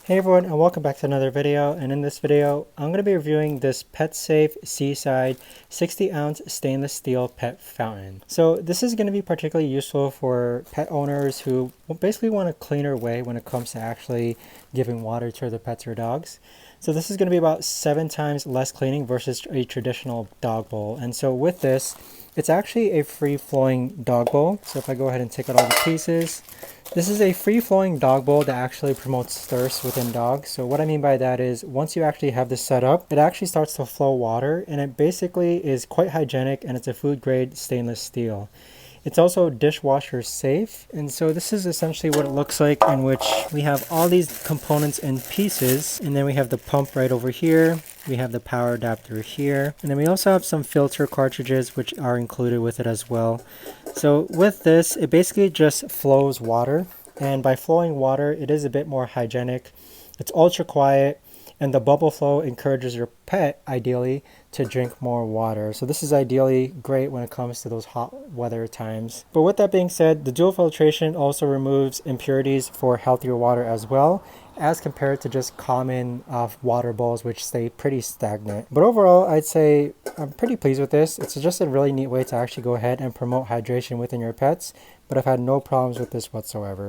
Hey everyone, and welcome back to another video. And in this video I'm going to be reviewing this PetSafe Seaside 60-ounce stainless steel pet fountain. So this is going to be particularly useful for pet owners who basically want a cleaner way when it comes to actually giving water to their pets or dogs. So this is going to be about 7 times less cleaning versus a traditional dog bowl. And so with this, it's actually a free-flowing dog bowl. So if I go ahead and take out all the pieces, this is a free-flowing dog bowl that actually promotes thirst within dogs. So what I mean by that is once you actually have this set up, it actually starts to flow water, and it basically is quite hygienic, and it's a food-grade stainless steel. It's also dishwasher safe, and so this is essentially what it looks like, in which we have all these components and pieces, and then we have the pump right over here, we have the power adapter here, and then we also have some filter cartridges which are included with it as well. So with this, it basically just flows water, and by flowing water, it is a bit more hygienic. It's ultra quiet, and the bubble flow encourages your pet, ideally, to drink more water. So this is ideally great when it comes to those hot weather times. But with that being said, the dual filtration also removes impurities for healthier water as well, as compared to just common water bowls, which stay pretty stagnant. But overall, I'd say I'm pretty pleased with this. It's just a really neat way to actually go ahead and promote hydration within your pets, but I've had no problems with this whatsoever.